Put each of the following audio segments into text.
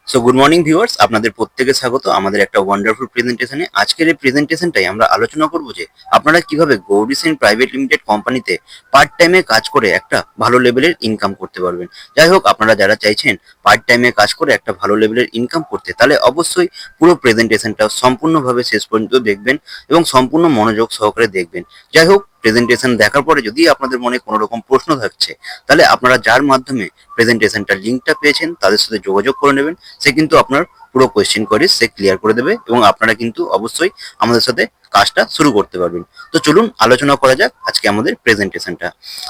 So good morning viewers, আপনাদের প্রত্যেকে স্বাগত আমাদের একটা ওয়ান্ডারফুল প্রেজেন্টেশনে। আজকের এই প্রেজেন্টেশনটাই আমরা আলোচনা করব যে আপনারা কিভাবে গৌরী সেন প্রাইভেট লিমিটেড কোম্পানিতে পার্ট টাইমে কাজ করে একটা ভালো লেভেলের ইনকাম করতে পারবেন। যাই হোক, আপনারা যারা চাইছেন পার্ট টাইমে কাজ করে একটা ভালো লেভেলের ইনকাম করতে, তাহলে অবশ্যই পুরো প্রেজেন্টেশনটা সম্পূর্ণভাবে শেষ পর্যন্ত দেখবেন এবং সম্পূর্ণ মনোযোগ সহকারে দেখবেন। যাই হোক, প্রেজেন্টেশন দেখার পরে যদি আপনাদের মনে কোনো রকম প্রশ্ন থাকছে, তাহলে আপনারা যার মাধ্যমে প্রেজেন্টেশনটার লিঙ্কটা পেয়েছেন তাদের সাথে যোগাযোগ করে নেবেন। সে কিন্তু আপনার পুরো কোয়েশ্চেন করে সে ক্লিয়ার করে দেবে এবং আপনারা কিন্তু অবশ্যই আমাদের সাথে কাজটা শুরু করতে পারবেন। তো চলুন আলোচনা করা যাক আজকে আমাদের প্রেজেন্টেশনটা।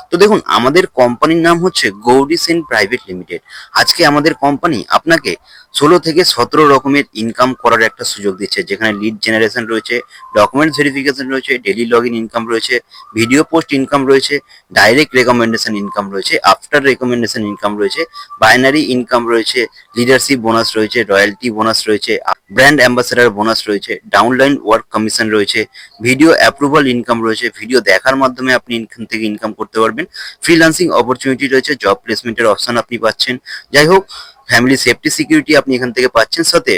তো দেখুন, আমাদের কোম্পানির নাম হচ্ছে গৌরী সেন প্রাইভেট লিমিটেড। আজকে আমাদের কোম্পানি আপনাকে 16 থেকে 17 রকমের ইনকাম করার একটা সুযোগ দিচ্ছে, যেখানে লিড জেনারেশন রয়েছে, ডকুমেন্ট ভেরিফিকেশন রয়েছে, ডেলি লগ ইন ইনকাম রয়েছে, ভিডিও পোস্ট ইনকাম রয়েছে, ডাইরেক্ট রেকমেন্ডেশন ইনকাম রয়েছে, আফটার রেকমেন্ডেশন ইনকাম রয়েছে, বাইনারি ইনকাম রয়েছে, লিডারশিপ বোনাস রয়েছে, রয়্যালটি বোনাস রয়েছে, ব্র্যান্ড অ্যাম্বাসেডার বোনাস রয়েছে, ডাউনলাইন ওয়ার্ক কমিশন রয়েছে, ভিডিও অ্যাপ্রুভাল ইনকাম রয়েছে, ভিডিও দেখার মাধ্যমে আপনি এখান থেকে ইনকাম করতে পারবেন, ফ্রিল্যান্সিং অপরচুনিটি রয়েছে, জব প্লেসমেন্টের অপশন আপনি পাচ্ছেন। যাই হোক, ফ্যামিলি সেফটি সিকিউরিটি আপনি এখান থেকে পাচ্ছেন, সাথে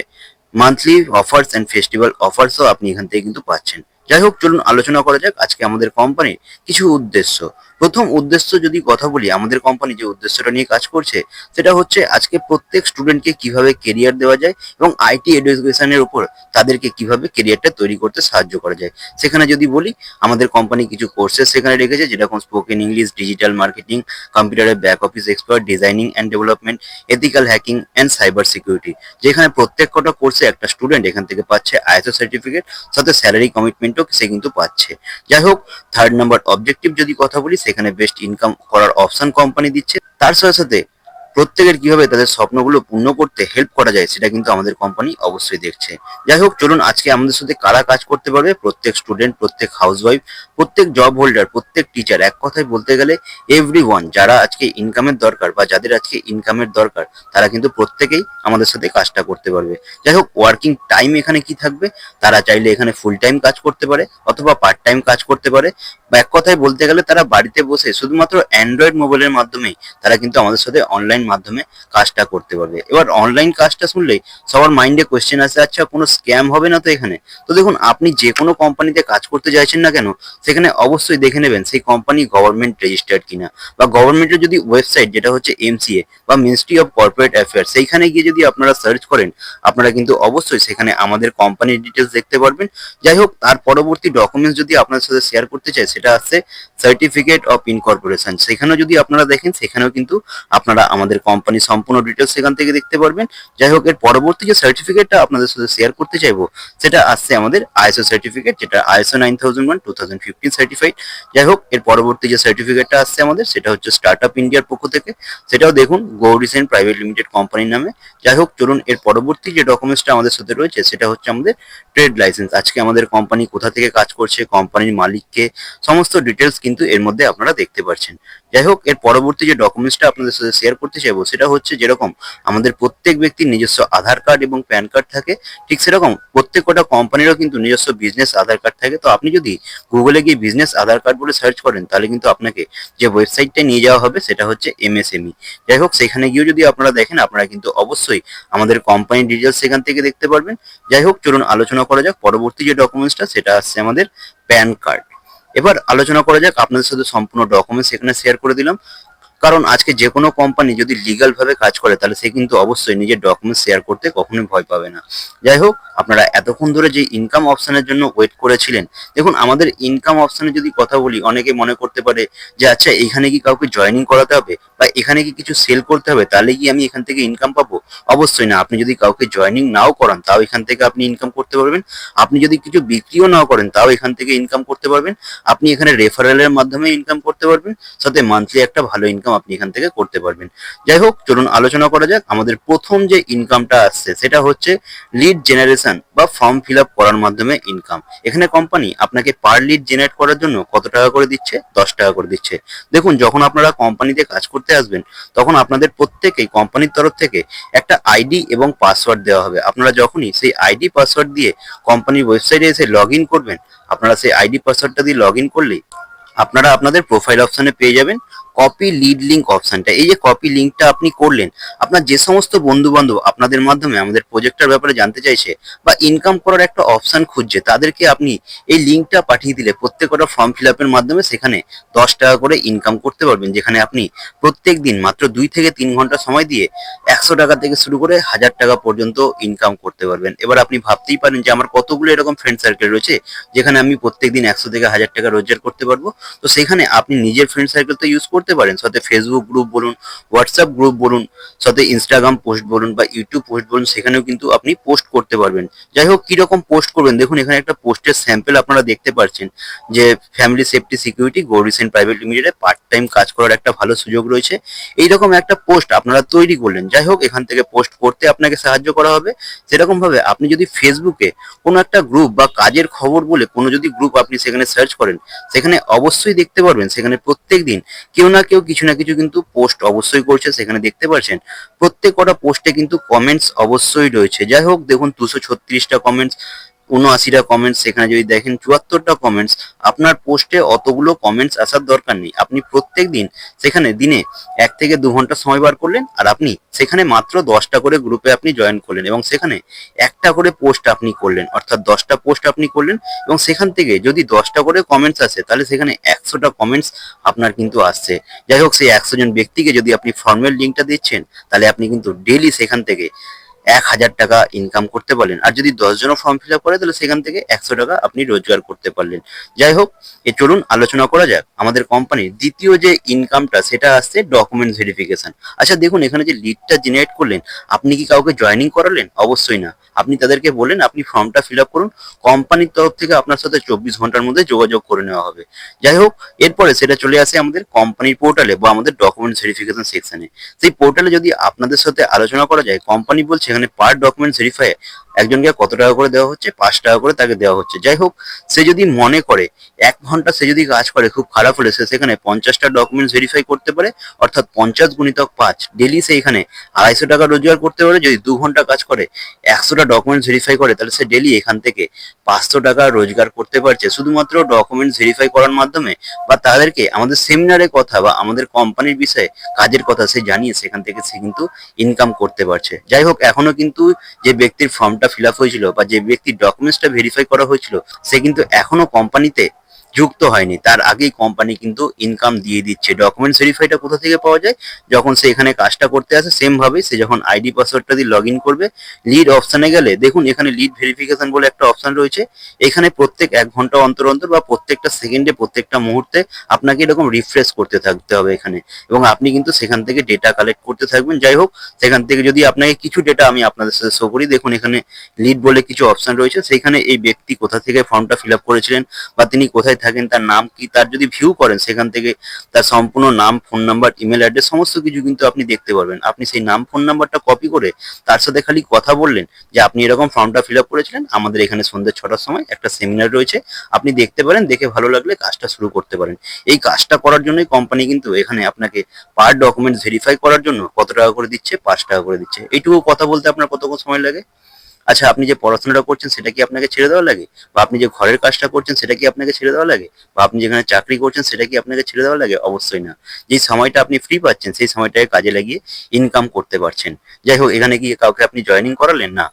মান্থলি অফার্স অ্যান্ড ফেস্টিভ্যাল অফার্সও আপনি এখান থেকে কিন্তু পাচ্ছেন। যাই হোক, চলুন আলোচনা করা যাক আজকে আমাদের কোম্পানির কিছু উদ্দেশ্য। প্রথম উদ্দেশ্য যদি কথা বলি, আমাদের কোম্পানি যে উদ্দেশ্যটা নিয়ে কাজ করছে সেটা হচ্ছে আজকে প্রত্যেক স্টুডেন্টকে কিভাবে কেরিয়ার দেওয়া যায় এবং আইটি এডুকেশনের উপর তাদেরকে কিভাবে কেরিয়ারটা তৈরি করতে সাহায্য করা যায়। সেখানে যদি বলি, আমাদের কোম্পানি কিছু কোর্সেস সেখানে রেখেছে, যেরকম স্পোকেন ইংলিশ, ডিজিটাল মার্কেটিং, কম্পিউটারের back office expert, designing and development, ethical hacking and cyber security, যেখানে প্রত্যেক কটা কোর্সে একটা স্টুডেন্ট এখান থেকে পাচ্ছে আইএসও সার্টিফিকেট, সাথে স্যালারি কমিটমেন্টও সে কিন্তু পাচ্ছে। যাই হোক, থার্ড নাম্বার অবজেক্টিভ যদি কথা বলি, সেখানে বেস্ট ইনকাম করার অপশন কোম্পানি দিচ্ছে। তার সাথে সাথে প্রত্যেকের কিভাবে তাদের স্বপ্নগুলো পূর্ণ করতে হেল্প করা যায় সেটা কিন্তু আমাদের কোম্পানি অবশ্যই দেখছে। যাই হোক, চলুন আজকে আমাদের সাথে কারা কাজ করতে পারবে, প্রত্যেক স্টুডেন্ট, প্রত্যেক হাউসওয়াইফ, প্রত্যেক জব হোল্ডার, প্রত্যেক টিচার, এক কথায় বলতে গেলে এভরিওয়ান, যারা আজকে ইনকামের দরকার বা যাদের আজকে ইনকামের দরকার, তারা কিন্তু প্রত্যেকেই আমাদের সাথে কাজটা করতে পারবে। যাই হোক, ওয়ার্কিং টাইম এখানে কি থাকবে, তারা চাইলে এখানে ফুল টাইম কাজ করতে পারে অথবা পার্ট টাইম কাজ করতে পারে, বা এক কথায় বলতে গেলে তারা বাড়িতে বসে শুধুমাত্র অ্যান্ড্রয়েড মোবাইলের মাধ্যমেই তারা কিন্তু আমাদের সাথে অনলাইন মাধ্যমে কাজটা করতে পারবে। এবার অনলাইন কাজটা শুনলেই সবার মাইন্ডে কোয়েশ্চেন আসে, আচ্ছা কোনো স্ক্যাম হবে না তো এখানে? তো দেখুন, আপনি যে কোনো কোম্পানিতে কাজ করতে চাইছেন না কেন, সেখানে অবশ্যই দেখে নেবেন সেই কোম্পানি গভর্নমেন্ট রেজিস্টার্ড কিনা, বা গভর্নমেন্টের যদি ওয়েবসাইট, যেটা হচ্ছে এমসিএ বা মিনিস্ট্রি অফ কর্পোরেট অ্যাফেয়ার্স, সেইখানে গিয়ে যদি আপনারা সার্চ করেন, আপনারা কিন্তু অবশ্যই সেখানে আমাদের কোম্পানির ডিটেলস দেখতে পারবেন। যাই হোক, তার পরবর্তী ডকুমেন্টস যদি আপনার সাথে শেয়ার করতে চাই, সেটা আছে সার্টিফিকেট অফ ইনকর্পোরেশন। সেখানেও যদি আপনারা দেখেন, সেখানেও কিন্তু আপনারা আমাদের কোম্পানি সম্পূর্ণ ডিটেলস সেখান থেকে দেখতে পারবেন। যাই হোক, এর পরবর্তী যে সার্টিফিকেটটা আপনাদের সাথে শেয়ার করতে চাইবো, সেটা আসছে আমাদের আইএসও সার্টিফিকেট, যেটা আইএসও 9001:2015 সার্টিফাইড। যাই হোক, এর পরবর্তী যে সার্টিফিকেটটা আসছে আমাদের, সেটা হচ্ছে স্টার্ট আপ ইন্ডিয়ার পক্ষ থেকে, সেটাও দেখুন গৌরী সেন প্রাইভেট লিমিটেড কোম্পানির নামে। যাই হোক, চলুন এর পরবর্তী যে ডকুমেন্টসটা আমাদের সাথে রয়েছে, সেটা হচ্ছে আমাদের ট্রেড লাইসেন্স। আজকে আমাদের কোম্পানি কোথা থেকে কাজ করছে, কোম্পানির মালিককে, সমস্ত ডিটেলস কিন্তু এর মধ্যে আপনারা দেখতে পাচ্ছেন। যাই হোক, এর পরবর্তী যে ডকুমেন্টসটা আপনাদের সাথে শেয়ার করতে চাইবো, সেটা হচ্ছে যেরকম আমাদের প্রত্যেক ব্যক্তির নিজস্ব আধার কার্ড এবং প্যান কার্ড থাকে, ঠিক সেরকম প্রত্যেক কটা কোম্পানিরও কিন্তু নিজস্ব বিজনেস আধার কার্ড থাকে। তো আপনি যদি গুগলে গিয়ে বিজনেস আধার কার্ড বলে সার্চ করেন, তাহলে কিন্তু আপনাকে যে ওয়েবসাইটটা নিয়ে যাওয়া হবে, সেটা হচ্ছে এমএসএমই। যাই হোক, সেখানে গিয়েও যদি আপনারা দেখেন, আপনারা কিন্তু অবশ্যই আমাদের কোম্পানির ডিটেলস সেখান থেকে দেখতে পারবেন। যাই হোক, চলুন আলোচনা করা যাক পরবর্তী যে ডকুমেন্টসটা, সেটা আসছে আমাদের প্যান কার্ড। এবার আলোচনা করা যাক, আপনাদের সাথে সম্পূর্ণ ডকুমেন্টস এখানে শেয়ার করে দিলাম, কারণ আজকে যে কোনো কোম্পানি যদি লিগাল ভাবে কাজ করে, তাহলে সে কিন্তু অবশ্যই নিজের ডকুমেন্টস শেয়ার করতে কখনোই ভয় পাবে না। যাই হোক, আপনারা এতক্ষণ ধরে যে ইনকাম অপশনের জন্য ওয়েট করেছিলেন, দেখুন আমাদের ইনকাম অপশনে যদি কথা বলি, অনেকে মনে করতে পারে যে আচ্ছা এখানে কি কাউকে জয়েনিং করাতে হবে বা এখানে কি কিছু সেল করতে হবে, তাহলে কি আমি এখান থেকে ইনকাম পাবো? অবশ্যই না। আপনি যদি কাউকে জয়েনিং নাও করান, তাও এখান থেকে আপনি ইনকাম করতে পারবেন। আপনি যদি কিছু বিক্রিও নাও করেন, তাও এখান থেকে ইনকাম করতে পারবেন। আপনি এখানে রেফারেলের মাধ্যমে ইনকাম করতে পারবেন, সাথে মান্থলি একটা ভালো ইনকাম আপনি এখান থেকে করতে পারবেন। যাই হোক, চলুন আলোচনা করা যাক। আমাদের প্রথম যে ইনকামটা আসছে, সেটা হচ্ছে লিড জেনারেশন বা ফর্ম ফিল আপ করার মাধ্যমে ইনকাম। এখানে কোম্পানি আপনাকে পার লিড জেনারেট করার জন্য কত টাকা করে দিচ্ছে? 10 টাকা করে দিচ্ছে। দেখুন, যখন আপনারা কোম্পানিতে কাজ করতে আসবেন, তখন আপনাদের প্রত্যেকেই কোম্পানির তরফ থেকে একটা আইডি এবং পাসওয়ার্ড দেওয়া হবে। আপনারা যখনই সেই আইডি পাসওয়ার্ড দিয়ে কোম্পানির ওয়েবসাইটে এসে লগ ইন করবেন, আপনারা সেই আইডি পাসওয়ার্ডটা দিয়ে লগ ইন করলেই আপনারা আপনাদের প্রোফাইল অপশনে পেয়ে যাবেন কপি লিড লিঙ্ক অপশনটা। এই যে কপি লিঙ্কটা আপনি করলেন, আপনার যে সমস্ত বন্ধু বান্ধব আপনাদের মাধ্যমে আমাদের প্রজেক্টটার ব্যাপারে জানতে চাইছে বা ইনকাম করার একটা অপশন খুঁজছে, তাদেরকে আপনি এই লিঙ্কটা পাঠিয়ে দিলে প্রত্যেকটা ফর্ম ফিল আপের মাধ্যমে সেখানে 10 টাকা করে ইনকাম করতে পারবেন, যেখানে আপনি প্রত্যেক দিন মাত্র 2 থেকে 3 ঘন্টা সময় দিয়ে 100 টাকা থেকে শুরু করে 1000 টাকা পর্যন্ত ইনকাম করতে পারবেন। এবার আপনি ভাবতেই পারেন যে আমার কতগুলো এরকম ফ্রেন্ড সার্কেল রয়েছে যেখানে আমি প্রত্যেকদিন 100 থেকে 1000 টাকা রোজগার করতে পারবো। তো সেখানে আপনি নিজের ফ্রেন্ড সার্কেল তো ইউজ করতে পারেন, সাথে ফেসবুক গ্রুপ বলুন, হোয়াটসঅ্যাপ গ্রুপ বলুন, সাথে ইনস্টাগ্রাম পোস্ট বলুন বা ইউটিউব পোস্ট বলুন, সেখানেও কিন্তু আপনি পোস্ট করতে পারবেন। যাই হোক, কিরকম পোস্ট করবেন দেখুন, এখানে একটা পোস্টের স্যাম্পল আপনারা দেখতে পাচ্ছেন যে family safety security Gauri Sen private লিমিটেডে পার্ট টাইম কাজ করার একটা ভালো সুযোগ রয়েছে। এইরকম একটা পোস্ট আপনারা তৈরি করলেন। যাই হোক, এখান থেকে পোস্ট করতে আপনাকে সাহায্য করা হবে। সেরকম ভাবে আপনি যদি ফেসবুকে কোনো একটা গ্রুপ বা কাজের খবর বলে কোনো যদি গ্রুপ আপনি সেখানে সার্চ করেন, সেখানে অবশ্যই দেখতে পারবেন সেখানে প্রত্যেক দিন কেউ না কেউ কিছু না কিছু কিন্তু পোস্ট অবশ্যই করছে। সেখানে দেখতে পাচ্ছেন প্রত্যেক কটা পোস্টে কিন্তু কমেন্টস অবশ্যই রয়েছে। যাই হোক, দেখুন 236টা কমেন্টস, 79টা কমেন্টস, সেখানে যদি দেখেন 74টা কমেন্টস। আপনার পোস্টে অতগুলো কমেন্টস আসার দরকার নেই। আপনি প্রত্যেক দিন সেখানে দিনে 1 থেকে 2 ঘন্টা সময় বার করলেন, আর আপনি সেখানে মাত্র 10টা করে গ্রুপে আপনি জয়েন করলেন এবং সেখানে একটা করে পোস্ট আপনি করলেন, অর্থাৎ 10টা পোস্ট আপনি করলেন এবং সেখান থেকে যদি 10টা করে কমেন্টস আসে তাহলে সেখানে 100টা কমেন্টস আপনার কিন্তু আসছে। যাই হোক, সেই 100 জন ব্যক্তিকে যদি আপনি ফর্মের লিঙ্কটা দিচ্ছেন, তাহলে আপনি কিন্তু ডেইলি সেখান থেকে 1000 টাকা ইনকাম করতে পারলেন। আর যদি 10 জনও ফর্ম ফিল আপ করে তাহলে সেখান থেকে 100 টাকা আপনি রোজগার করতে পারলেন। যাই হোক, চলুন আলোচনা করা যাক আমাদের কোম্পানির দ্বিতীয় যে ইনকামটা, সেটা আসছে ডকুমেন্ট ভেরিফিকেশন। আচ্ছা দেখুন, এখানে যে লিডটা জেনারেট করলেন, আপনি কি কাউকে জয়েনিং করালেন? অবশ্যই না। আপনি তাদেরকে বললেন আপনি ফর্মটা ফিল আপ করুন, কোম্পানির তরফ থেকে আপনার সাথে 24 ঘন্টার মধ্যে যোগাযোগ করে নেওয়া হবে। যাই হোক, এরপরে সেটা চলে আসে আমাদের কোম্পানির পোর্টালে বা আমাদের ডকুমেন্ট ভেরিফিকেশন সেকশনে। সেই পোর্টালে যদি আপনাদের সাথে আলোচনা করা যায়, কোম্পানি বলছে এখানে পার ডকুমেন্ট ভেরিফাই একজনকে কত টাকা করে দেওয়া হচ্ছে, 5 টাকা করে তাকে দেওয়া হচ্ছে। যাই হোক, সে যদি মনে করে 1 ঘন্টা সে যদি কাজ করে, খুব খারাপ হলে সে সেখানে 50টা ডকুমেন্ট ভেরিফাই করতে পারে, অর্থাৎ 50 × 5, ডেলি সে এখানে 250 টাকা রোজগার করতে পারে। যদি 2 ঘন্টা কাজ করে 100টা ডকুমেন্ট ভেরিফাই করে, তাহলে সে ডেলি এখান থেকে 500 টাকা রোজগার করতে পারছে শুধুমাত্র ডকুমেন্ট ভেরিফাই করার মাধ্যমে, বা তাদেরকে আমাদের সেমিনারের কথা বা আমাদের কোম্পানির বিষয়ে কাজের কথা সে জানিয়ে সেখান থেকে সে কিন্তু ইনকাম করতে পারছে। যাই হোক, এখনো কিন্তু যে ব্যক্তির ফর্মটা ফিল আপ হয়েছিল বা যে ব্যক্তির ডকুমেন্টসটা ভেরিফাই করা হয়েছিল, সে কিন্তু এখনো কোম্পানিতে যুক্ত হয়নি। তার আগেই কোম্পানি কিন্তু ইনকাম দিয়ে দিচ্ছে। ডকুমেন্ট ভেরিফাইটা কোথা থেকে পাওয়া যায়? যখন সে এখানে কাজটা করতে আসে, সেম ভাবে সে যখন আইডি পাসওয়ার্ডটা দিয়ে লগ ইন করবে, লিড অপশনে গেলে দেখুন এখানে লিড ভেরিফিকেশন বলে একটা অপশন রয়েছে। এখানে প্রত্যেক 1 ঘন্টা অন্তর অন্তর বা প্রত্যেকটা সেকেন্ডে, প্রত্যেকটা মুহূর্তে আপনাকে এরকম রিফ্রেশ করতে থাকতে হবে এখানে, এবং আপনি কিন্তু সেখান থেকে ডেটা কালেক্ট করতে থাকবেন। যাই হোক, সেখান থেকে যদি আপনাকে কিছু ডেটা আমি আপনাদের সাথে শো করি, দেখুন এখানে লিড বলে কিছু অপশন রয়েছে। সেখানে এই ব্যক্তি কোথা থেকে ফর্মটা ফিল আপ করেছিলেন বা তিনি কোথায় থাকেন, তার নাম কি, তার যদি ভিউ করেন সেখান থেকে তার সম্পূর্ণ নাম, ফোন নাম্বার, ইমেল অ্যাড্রেস সমস্ত কিছু কিন্তু আপনি দেখতে পারবেন। আপনি সেই নাম, ফোন নাম্বারটা কপি করে তার সাথে খালি কথা বললেন যে আপনি এরকম ফর্মটা ফিল আপ করেছিলেন, আমাদের এখানে সন্ধ্যে 6টার সময় একটা সেমিনার রয়েছে, আপনি দেখতে পারেন, দেখে ভালো লাগলে কাজটা শুরু করতে পারেন। এই কাজটা করার জন্যই কোম্পানি কিন্তু এখানে আপনাকে পার ডকুমেন্ট ভেরিফাই করার জন্য কত টাকা করে দিচ্ছে? 5 টাকা করে দিচ্ছে। এইটুকু কথা বলতে আপনার কতক্ষণ সময় লাগে? আচ্ছা, আপনি যে পড়াশোনাটা করছেন সেটা কি আপনাকে ছেড়ে দেওয়া লাগে? বা আপনি যে ঘরের কাজটা করছেন সেটা কি আপনাকে ছেড়ে দেওয়া লাগে? বা আপনি যেখানে চাকরি করছেন সেটা কি আপনাকে ছেড়ে দেওয়া লাগে? অবশ্যই না। যেই সময়টা আপনি ফ্রি পাচ্ছেন সেই সময়টাকে কাজে লাগিয়ে ইনকাম করতে পারছেন। যাই হোক, এখানে কি কাউকে আপনি জয়েনিং করালেন? না।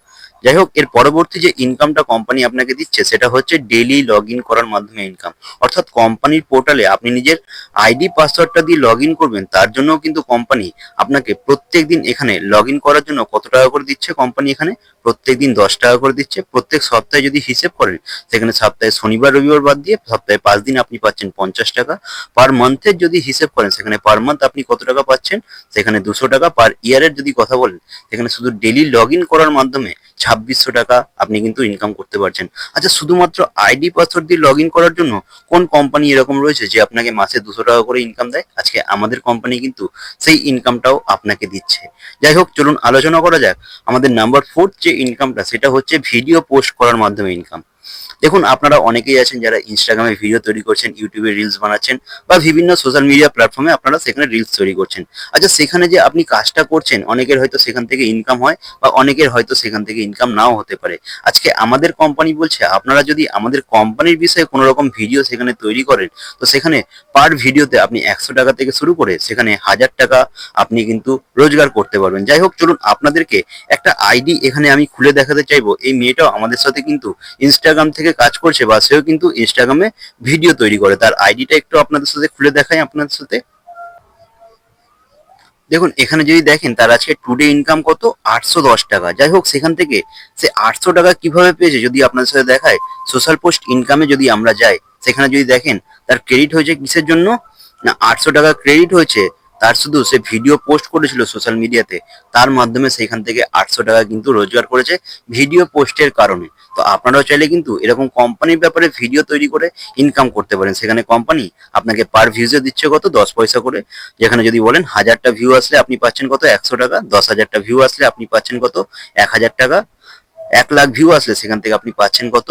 যাই হোক, এর পরবর্তী যে ইনকামটা কোম্পানি আপনাকে দিচ্ছে সেটা হচ্ছে ডেইলি লগ ইন করার মাধ্যমে ইনকাম। অর্থাৎ কোম্পানির পোর্টালে আপনি নিজের আইডি পাসওয়ার্ডটা দিয়ে লগ ইন করবেন, তার জন্য কিন্তু কোম্পানি আপনাকে প্রত্যেক দিন এখানে লগ ইন করার জন্য কত টাকা করে দিচ্ছে? কোম্পানি এখানে প্রত্যেকদিন 10 টাকা করে দিচ্ছে। প্রত্যেক সপ্তাহে যদি হিসেব করেন, সেখানে সপ্তাহে শনিবার রবিবার বাদ দিয়ে সপ্তাহে 5 দিন আপনি পাচ্ছেন 50 টাকা। পার মান্থের যদি হিসেব করেন, সেখানে পার মান্থ আপনি কত টাকা পাচ্ছেন? সেখানে 200 টাকা। পার ইয়ারের যদি কথা বলেন, সেখানে শুধু ডেইলি লগ ইন করার মাধ্যমে 2600 টাকা আপনি কিন্তু ইনকাম করতে পারছেন। আচ্ছা, শুধুমাত্র আইডি পাসওয়ার্ড দিয়ে লগ ইন করার জন্য কোন কোম্পানি এরকম রয়েছে যে আপনাকে মাসে 200 টাকা করে ইনকাম দেয়? আজকে আমাদের কোম্পানি কিন্তু সেই ইনকামটাও আপনাকে দিচ্ছে। যাই হোক, চলুন আলোচনা করা যাক আমাদের নাম্বার 4 যে ইনকামটা, সেটা হচ্ছে ভিডিও পোস্ট করার মাধ্যমে ইনকাম। দেখুন, আপনারা অনেকেই আছেন যারা ইনস্টাগ্রামে ভিডিও তৈরি করছেন, ইউটিউবে রিলস বানাচ্ছেন বা বিভিন্ন সোশ্যাল মিডিয়া প্ল্যাটফর্মে আপনারা সেখানে রিলস তৈরি করছেন। আচ্ছা, সেখানে যে আপনি কাজটা করছেন অনেকের হয়তো সেখান থেকে ইনকাম হয় বা অনেকের হয়তো সেখান থেকে ইনকাম নাও হতে পারে। আজকে আমাদের কোম্পানি বলছে আপনারা যদি আমাদের কোম্পানির বিষয়ে কোনো রকম ভিডিও সেখানে তৈরি করেন, তো সেখানে পার ভিডিওতে আপনি 100 টাকা থেকে শুরু করে সেখানে 1000 টাকা আপনি কিন্তু রোজগার করতে পারবেন। যাই হোক, চলুন আপনাদেরকে একটা আইডি এখানে আমি খুলে দেখাতে চাইবো। এই মেয়েটাও আমাদের সাথে কিন্তু ইনস্টাগ্রাম থেকে কাজ করছে বা সেও কিন্তু ইনস্টাগ্রামে ভিডিও তৈরি করে। তার আইডিটা একটু আপনাদের সাথে খুলে দেখাই আপনাদের সাথে। দেখুন, এখানে যদি দেখেন তার আজকে টুডে ইনকাম কত, 810 টাকা। যাই হোক, সেখান থেকে সে 800 টাকা কিভাবে পেয়েছে যদি আপনাদের সাথে দেখায়, সোশ্যাল পোস্ট ইনকামে যদি আমরা যাই, সেখানে যদি দেখেন তার ক্রেডিট হয়েছে কিসের জন্য, না 800 টাকা ক্রেডিট হয়েছে তার, শুধু সে ভিডিও পোস্ট করেছিল সোশ্যাল মিডিয়াতে, তার মাধ্যমে সেখান থেকে 800 টাকা কিন্তু রোজগার করেছে ভিডিও পোস্টের কারণে। তো আপনারাও চাইলে কিন্তু এরকম কোম্পানির ব্যাপারে ভিডিও তৈরি করে ইনকাম করতে পারেন। সেখানে কোম্পানি আপনাকে পার ভিউজে দিচ্ছে কত, 10 পয়সা করে। যেখানে যদি বলেন 1000টা ভিউ আসলে আপনি পাচ্ছেন কত, 100 টাকা। 10,000টা ভিউ আসলে আপনি পাচ্ছেন কত, 1000 টাকা। 1 লাখ ভিউ আসলে সেখান থেকে আপনি পাচ্ছেন কত,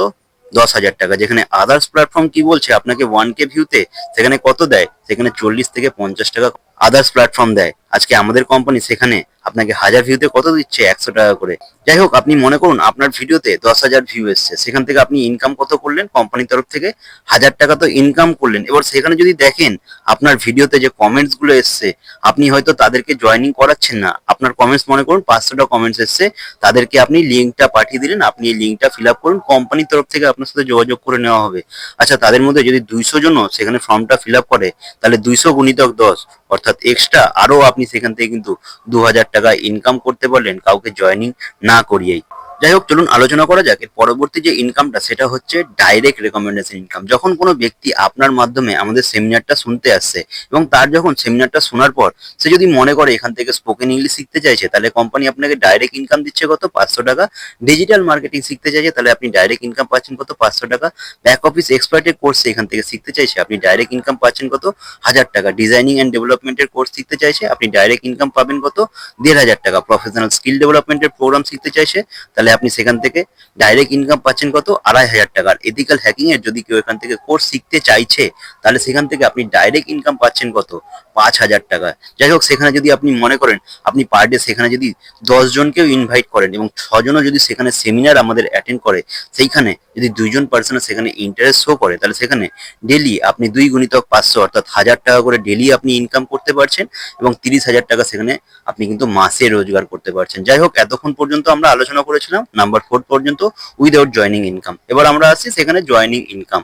10,000 টাকা। যেখানে আদার্স প্ল্যাটফর্ম কি বলছে আপনাকে 1K ভিউতে সেখানে কত দেয়, সেখানে 40 থেকে 50 টাকা আদার্স প্ল্যাটফর্ম দেয়। আজকে আমাদের কোম্পানি সেখানে আপনাকে 1000 ভিউতে কত দিচ্ছে, 100 টাকা করে। যাই হোক, আপনি মনে করুন আপনার ভিডিওতে 10,000 ভিউ এসছে, সেখান থেকে আপনি ইনকাম কত করলেন কোম্পানির তরফ থেকে, 1000 টাকা তো ইনকাম করলেন। এবার সেখানে যদি দেখেন আপনার ভিডিওতে যে কমেন্টস গুলো এসছে, আপনি হয়তো তাদেরকে জয়েনিং করাচ্ছেন না। আপনার কমেন্টস মনে করুন 500টা কমেন্টস এসছে, তাদেরকে আপনি লিঙ্কটা পাঠিয়ে দিলেন, আপনি এই লিঙ্কটা ফিল আপ করুন, কোম্পানির তরফ থেকে আপনার সাথে যোগাযোগ করে নেওয়া হবে। আচ্ছা, তাদের মধ্যে যদি 200 জনও সেখানে ফর্মটা ফিল আপ করে, তাহলে 200 গুণিতক 10, অর্থাৎ এক্সট্রা আরো আপনি সেখান থেকে কিন্তু 2000 টাকা ইনকাম করতে পারলেন কাউকে জয়েনিং না করিয়েই। যাই হোক, চলুন আলোচনা করা যাক এর পরবর্তী যে ইনকামটা, সেটা হচ্ছে ডাইরেক্ট রেকমেন্ডেশন ইনকাম। যখন কোনো ব্যক্তি আপনার মাধ্যমে আমাদের সেমিনারটা শুনতে আসছে এবং তার যখন সেমিনারটা শোনার পর সে যদি মনে করে এখান থেকে স্পোকেন ইংলিশ শিখতে চাইছে, তাহলে কোম্পানি আপনাকে ডাইরেক্ট ইনকাম দিচ্ছে কত, 500 টাকা। ডিজিটাল মার্কেটিং শিখতে চাইছে তাহলে আপনি ডাইরেক্ট ইনকাম পাচ্ছেন কত, 500 টাকা। ব্যাক অফিস এক্সপার্টের কোর্স এখান থেকে শিখতে চাইছে, আপনি ডাইরেক্ট ইনকাম পাচ্ছেন কত, 1000 টাকা। ডিজাইনিং অ্যান্ড ডেভেলপমেন্টের কোর্স শিখতে চাইছে, আপনি ডাইরেক্ট ইনকাম পাবেন কত, 1500 টাকা। প্রফেশনাল স্কিল ডেভেলপমেন্টের প্রোগ্রাম শিখতে চাইছে, তাহলে আপনি সেখান থেকে ডাইরেক্ট ইনকাম পাচ্ছেন কত, 2500 টাকা। এথিক্যাল হ্যাকিং এর যদি কেউ এখান থেকে কোর্স শিখতে চাইছে, তাহলে সেখান থেকে আপনি ডাইরেক্ট ইনকাম পাচ্ছেন কত, 5000 টাকা। যাই হোক, সেখানে যদি আপনি মনে করেন আপনি পার ডে সেখানে যদি 10 জনকেও ইনভাইট করেন এবং 6জনও যদি সেখানে সেমিনার আমাদের অ্যাটেন্ড করে, সেইখানে যদি 2জন পার্সন সেখানে ইন্টারেস্ট শো করে, তাহলে সেখানে ডেলি আপনি 2 গুণিতক 500 অর্থাৎ 1000 টাকা করে ডেলি আপনি ইনকাম করতে পারছেন এবং 30,000 টাকা সেখানে আপনি কিন্তু মাসে রোজগার করতে পারছেন। যাই হোক, এতক্ষণ পর্যন্ত আমরা আলোচনা করেছিলাম নাম্বার 4 পর্যন্ত, উইদাউট জয়নিং ইনকাম। এবার আমরা আসছি সেখানে জয়নিং ইনকাম,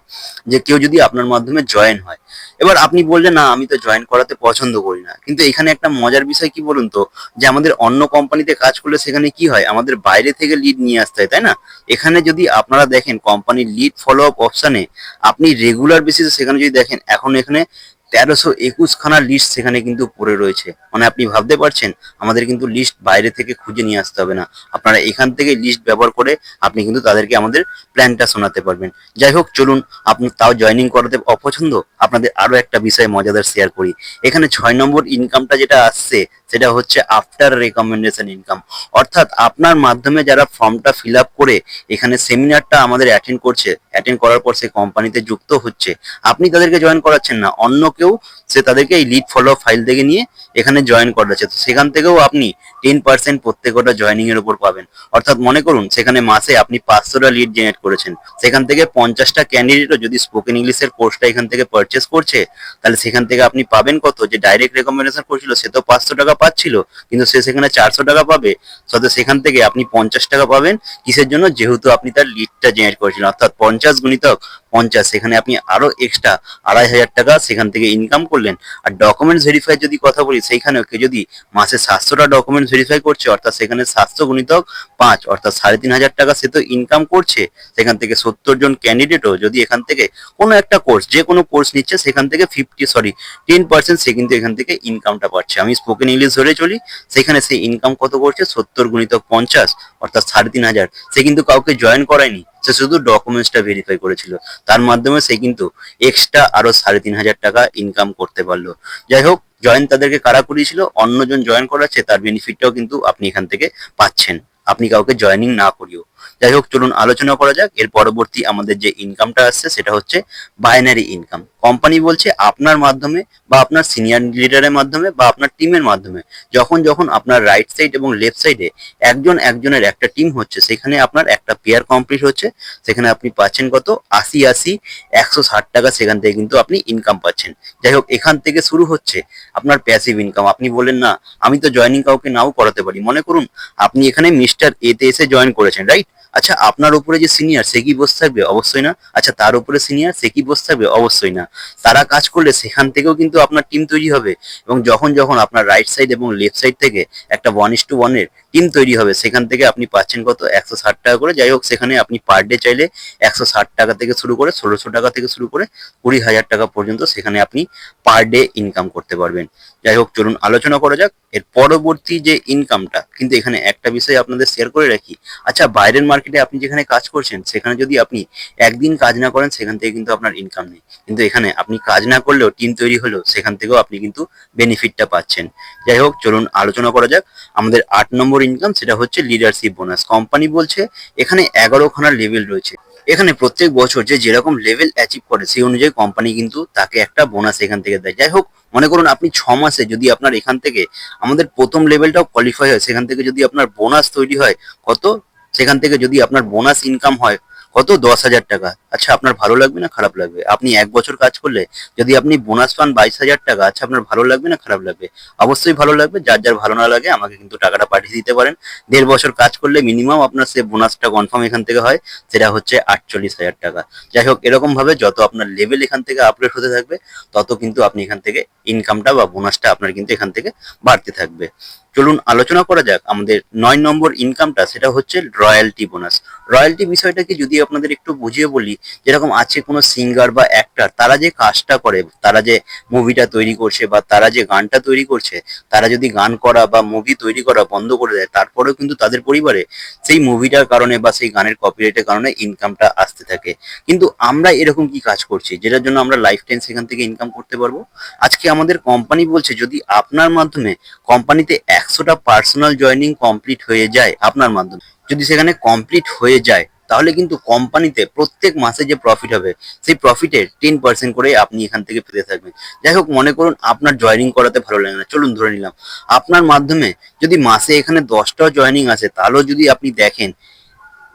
যে কেউ যদি আপনার মাধ্যমে জয়েন হয়। এবার আপনি বললেন না আমি তো জয়েন করাতে পছন্দ করি না, কিন্তু এখানে একটা মজার বিষয় কি বলুন তো, যে আমাদের অন্য কোম্পানিতে কাজ করলে সেখানে কি হয়, আমাদের বাইরে থেকে লিড নিয়ে আসতে হয়, তাই না? এখানে যদি আপনারা দেখেন কোম্পানির লিড ফলো আপ অপশনে আপনি রেগুলার বেসিসে সেখানে যদি দেখেন, এখন এখানে 1321 খানা লিস্ট সেখানে কিন্তু পড়ে রয়েছে। মানে আপনি ভাবতে পারছেন আমাদের কিন্তু লিস্ট বাইরে থেকে খুঁজে নিয়ে আসতে হবে না, আপনারা এখান থেকে লিস্ট ব্যবহার করে আপনি কিন্তু তাদেরকে আমাদের প্ল্যানটা শোনাতে পারবেন। যাই হোক, চলুন আপনি তাও জয়েনিং করাতে অপছন্দ, আপনাদের আরো একটা বিষয় মজাদার শেয়ার করি। এখানে 6 নম্বর ইনকামটা যেটা আসছে, সেটা হচ্ছে আফটার রেকমেন্ডেশন ইনকাম। অর্থাৎ আপনার মাধ্যমে যারা ফর্মটা ফিল আপ করে এখানে সেমিনারটা আমাদের অ্যাটেন্ড করছে, অ্যাটেন্ড করার পর সে কোম্পানিতে যুক্ত হচ্ছে, আপনি তাদেরকে জয়েন করাচ্ছেন না, অন্য কেউ সে তাদেরকে এই লিড ফলো ফাইল থেকে নিয়ে এখানে জয়েন করাচ্ছে। তো সেখান থেকেও আপনি 10% প্রত্যেকটা জয়েনিং এর উপর পাবেন। অর্থাৎ মনে করুন সেখানে মাসে আপনি 500টা লিড জেনারেট করেছেন, সেখান থেকে 50টা ক্যান্ডিডেটও যদি স্পোকেন ইংলিশের কোর্সটা এখান থেকে পারচেস করছে, তাহলে সেখান থেকে আপনি পাবেন কত, যে ডাইরেক্ট রেকমেন্ডেশন করছিল সে তো 500 টাকা পাচ্ছিল, কিন্তু সে সেখানে 400 টাকা পাবে। সাথে সেখান থেকে আপনি 50 টাকা পাবেন, কিসের জন্য, যেহেতু আপনি তার লিডটা জেনারেট করেছিলেন। অর্থাৎ 50 গুণিতক 50, সেখানে আপনি আরো এক্সট্রা 2500 টাকা সেখান থেকে ইনকাম করলেন। আর ডকুমেন্টস ভেরিফাই যদি কথা বলি, সেইখানেও কেউ যদি মাসে 700টা ডকুমেন্টস ভেরিফাই করছে, অর্থাৎ সেখানে 700 গুণিতক 5 অর্থাৎ 3500 টাকা সে তো ইনকাম করছে। সেখান থেকে 70 জন ক্যান্ডিডেটও যদি এখান থেকে কোনো একটা কোর্স, যে কোনো কোর্স নিচ্ছে, সেখান থেকে 10% সে কিন্তু এখান থেকে ইনকামটা পাচ্ছে। আমি স্পোকেন ইংলিশ ধরে চলি, সেখানে সে ইনকাম কত করছে, 70 গুণিতক 50 অর্থাৎ 3500। সে কিন্তু কাউকে জয়েন করায়নি, সে শুধু ডকুমেন্টসটা ভেরিফাই করেছিল, তার মাধ্যমে সে কিন্তু এক্সট্রা আরো 3500 টাকা ইনকাম করতে পারলো। যাই হোক, জয়েন তাদেরকে কারা করিয়েছিল, অন্যজন জয়েন করাচ্ছে, তার বেনিফিটটাও কিন্তু আপনি এখান থেকে পাচ্ছেন, আপনি কাউকে জয়েনিং না করিও। যাই হোক, চলুন আলোচনা করা যাক এর পরবর্তী আমাদের যে ইনকামটা আসছে সেটা হচ্ছে বাইনারি ইনকাম। কোম্পানি বলছে আপনার মাধ্যমে বা আপনার সিনিয়র লিডারের মাধ্যমে বা আপনার টিমের মাধ্যমে যখন যখন আপনার রাইট সাইড এবং লেফট সাইডে একজন একজনের একটা টিম হচ্ছে, সেখানে আপনার একটা পেয়ার কমপ্লিট হচ্ছে, সেখানে আপনি পাচ্ছেন কত 80 160 টাকা, সেখান থেকে কিন্তু আপনি ইনকাম পাচ্ছেন। যাই হোক, এখান থেকে শুরু হচ্ছে আপনার প্যাসিভ ইনকাম। আপনি বলেন না আমি তো জয়েনিং কাউকে নাও করাতে পারি, মনে করুন আপনি এখানে মিস্টার এতে এসে জয়েন করেছেন, রাইট? আচ্ছা, আপনার উপরে যে সিনিয়র সে কি বসে থাকবে? অবশ্যই না। আচ্ছা, তার উপরে সিনিয়র সে কি বসে থাকবে? অবশ্যই না। তারা কাজ করলে সেখান থেকেও কিন্তু আপনার টিম তৈরি হবে, এবং যখন যখন আপনার রাইট সাইড এবং লেফট সাইড থেকে একটা 1:1 এর টিম তৈরি হবে, সেখান থেকে আপনি পাচ্ছেন কত 160 টাকা করে। যাই হোক, সেখানে আপনি পার ডে চাইলে 160 টাকা থেকে শুরু করে 1600 টাকা থেকে শুরু করে 20,000 টাকা পর্যন্ত সেখানে আপনি পার ডে ইনকাম করতে পারবেন। যাই হোক, চলুন আলোচনা করা যাক এর পরবর্তী যে ইনকামটা। কিন্তু এখানে একটা বিষয় আপনাদের শেয়ার করে রাখি। আচ্ছা, বাইরের মার্কেটে আপনি যেখানে কাজ করছেন সেখানে যদি আপনি একদিন কাজ না করেন, সেখান থেকে কিন্তু আপনার ইনকাম নেই। কিন্তু এখানে আপনি কাজ না করলেও টিম তৈরি হলেও সেখান থেকেও আপনি কিন্তু বেনিফিটটা পাচ্ছেন। যাই হোক, চলুন আলোচনা করা যাক আমাদের 8 নম্বর ইনকাম, সেটা হচ্ছে লিডারশিপ বোনাস। কোম্পানি বলছে এখানে 11খানা লেভেল রয়েছে। এখানে প্রত্যেক বছর যে যেরকম লেভেল অ্যাচিভ করে সেই অনুযায়ী কোম্পানি কিন্তু তাকে একটা বোনাস এখান থেকে দেয়। যাই হোক, মনে করুন আপনি 6 মাসে যদি আপনার এখান থেকে আমাদের প্রথম লেভেলটাও কোয়ালিফাই হয়, সেখান থেকে যদি আপনার বোনাস তৈরি হয় কত, সেখান থেকে যদি আপনার বোনাস ইনকাম হয় কত 10,000 টাকা। আচ্ছা, আপনার ভালো লাগবে না খারাপ লাগবে? আপনি 1 বছর কাজ করলে যদি আপনি বোনাস পান 22,000 টাকা, আচ্ছা আপনার ভালো লাগবে না খারাপ লাগবে? অবশ্যই ভালো লাগবে। যার যার ভালো না লাগে আমাকে কিন্তু টাকাটা পাঠিয়ে দিতে পারেন। 1.5 বছর কাজ করলে মিনিমাম আপনার সে বোনাসটা কনফার্ম এখান থেকে হয়, সেটা হচ্ছে 48,000 টাকা। যাই হোক, এরকম ভাবে যত আপনার লেভেল এখান থেকে আপগ্রেড হতে থাকবে, তত কিন্তু আপনি এখান থেকে ইনকামটা বা বোনাসটা আপনার কিন্তু এখান থেকে বাড়তে থাকবে। চলুন আলোচনা করা যাক আমাদের 9 নম্বর ইনকামটা, সেটা হচ্ছে রয়্যালটি বোনাস। রয়্যালটি বিষয়টা কি যদি আপনাদের একটু বুঝিয়ে বলি, যেরকম আছে কোনো সিঙ্গার বা অ্যাক্টর, তারা যে কাজটা করে, তারা যে মুভিটা তৈরি করছে বা তারা যে গানটা তৈরি করছে, তারা যদি গান করা বা মুভি তৈরি করা বন্ধ করে দেয়, তারপরেও কিন্তু তাদের পরিবারে সেই মুভিটার কারণে বা সেই গানের কপিরাইটের কারণে ইনকামটা আসতে থাকে। কিন্তু আমরা এরকম কি কাজ করছি যেটার জন্য আমরা লাইফ টাইম সেখান থেকে ইনকাম করতে পারবো? আজকে আমাদের কোম্পানি বলছে যদি আপনার মাধ্যমে কোম্পানিতে 100টা পার্সোনাল জয়েনিং কমপ্লিট হয়ে যায়, আপনার মাধ্যমে যদি সেখানে কমপ্লিট হয়ে যায়, তাহলে কিন্তু কোম্পানিতে প্রত্যেক মাসে যে প্রফিট হবে সেই প্রফিটের 10% করে আপনি এখান থেকে পেতে থাকবেন। যাই হোক, মনে করুন আপনার জয়েনিং করাতে ভালো লাগে না, চলুন ধরে নিলাম আপনার মাধ্যমে যদি মাসে এখানে 10টাও জয়েনিং আসে, তাহলেও যদি আপনি দেখেন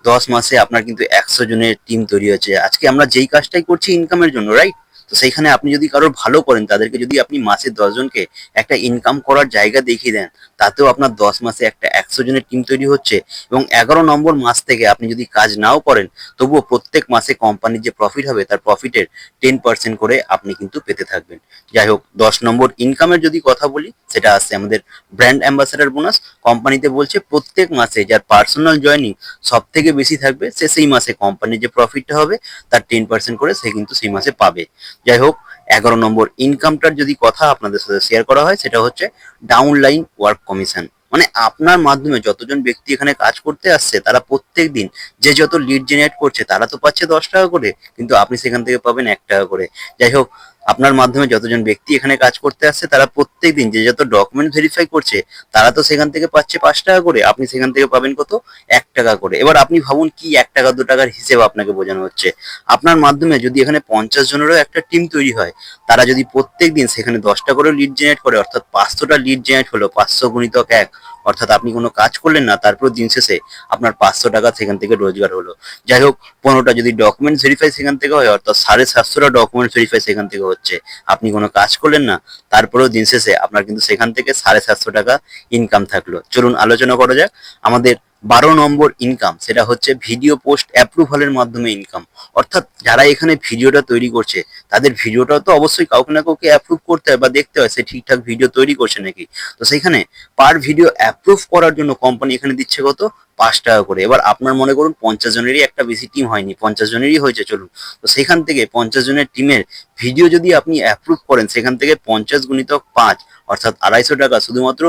10 মাসে আপনার কিন্তু 100 জনের টিম তৈরি হয়েছে। আজকে আমরা যেই কাজটাই করছি ইনকামের জন্য, রাইট? তো সেইখানে আপনি যদি কারোর ভালো করেন, তাদেরকে যদি আপনি মাসে 10 জনকে একটা ইনকাম করার জায়গা দেখিয়ে দেন, তাতেও আপনার 10 মাসে একটা 100 জনের টিম তৈরি হচ্ছে। এবং 11 নম্বর মাস থেকে আপনি যদি কাজ নাও করেন, তবুও প্রত্যেক মাসে কোম্পানির যে প্রফিট হবে তার প্রফিটের 10% করে আপনি কিন্তু পেতে থাকবেন। যাই হোক, 10 নম্বর ইনকামের যদি কথা বলি, সেটা আসছে আমাদের ব্র্যান্ড অ্যাম্বাসেডার বোনাস। কোম্পানিতে বলছে প্রত্যেক মাসে যার পার্সোনাল জয়েনিং সব থেকে বেশি থাকবে, সে সেই মাসে কোম্পানির যে প্রফিটটা হবে তার 10% করে সে কিন্তু সেই মাসে পাবে। যাই হোক, 11 নম্বর ইনকামটার যদি কথা আপনাদের সাথে শেয়ার করা হয়, সেটা হচ্ছে ডাউনলাইন ওয়ার্ক কমিশন। মানে আপনার মাধ্যমে যতজন ব্যক্তি এখানে কাজ করতে আসছে, তারা প্রত্যেক দিন যে যত লিড জেনারেট করছে, তারা তো পাচ্ছে 10 টাকা করে, কিন্তু আপনি সেখান থেকে পাবেন 1 টাকা করে। যাই হোক, আপনার মাধ্যমে যতজন ব্যক্তি এখানে কাজ করতে আসছে, তারা প্রত্যেক দিন যে যত ডকুমেন্ট ভেরিফাই করছে, তারা তো সেখান থেকে পাচ্ছে 5 টাকা করে, আপনি সেখান থেকে পাবেন কত 1 টাকা করে। এবার আপনি ভাবুন কি 1 টাকা 2 টাকার হিসেব আপনাকে বোঝানো হচ্ছে। আপনার মাধ্যমে যদি এখানে 50 জনেরও একটা টিম তৈরি হয়, তারা যদি প্রত্যেক দিন সেখানে 10টা করে লিড জেনারেট করে, অর্থাৎ 500টা লিড জেনারেট হলো, 500 × 1, অর্থাৎ আপনি কোনো কাজ করলেন না, তারপর দিন শেষে আপনার 500 টাকা সেখান থেকে রোজগার হলো। যাই হোক, 15টা যদি ডকুমেন্ট ভেরিফাই সেখান থেকে হয়, অর্থাৎ 750টা ডকুমেন্ট ভেরিফাই সেখান থেকে হচ্ছে, আপনি কোনো কাজ করলেন না, তারপরেও দিন শেষে আপনার কিন্তু সেখান থেকে 750 টাকা ইনকাম থাকলো। চলুন আলোচনা করা যাক আমাদের 12 নম্বর ইনকাম, সেটা হচ্ছে ভিডিও পোস্ট অ্যাপ্রুভালের মাধ্যমে ইনকাম। অর্থাৎ যারা এখানে ভিডিওটা তৈরি করছে, তাদের ভিডিওটা তো অবশ্যই কাউকে না কাউকে অ্যাপ্রুভ করতে হয় বা দেখতে হয় সে ঠিকঠাক ভিডিও তৈরি করছে নাকি। তো সেইখানে পার ভিডিও অ্যাপ্রুভ করার জন্য কোম্পানি এখানে দিচ্ছে কত 5 টাকা করে। এবার আপনার মনে করুন 50 জনেরই একটা বেশি টিম হয়নি, 50 জনেরই হয়েছে, চলুন। তো সেখান থেকে 50 জনের টিমের ভিডিও যদি আপনি অ্যাপ্রুভ করেন, সেখান থেকে 50 × 5, অর্থাৎ 250 টাকা শুধুমাত্র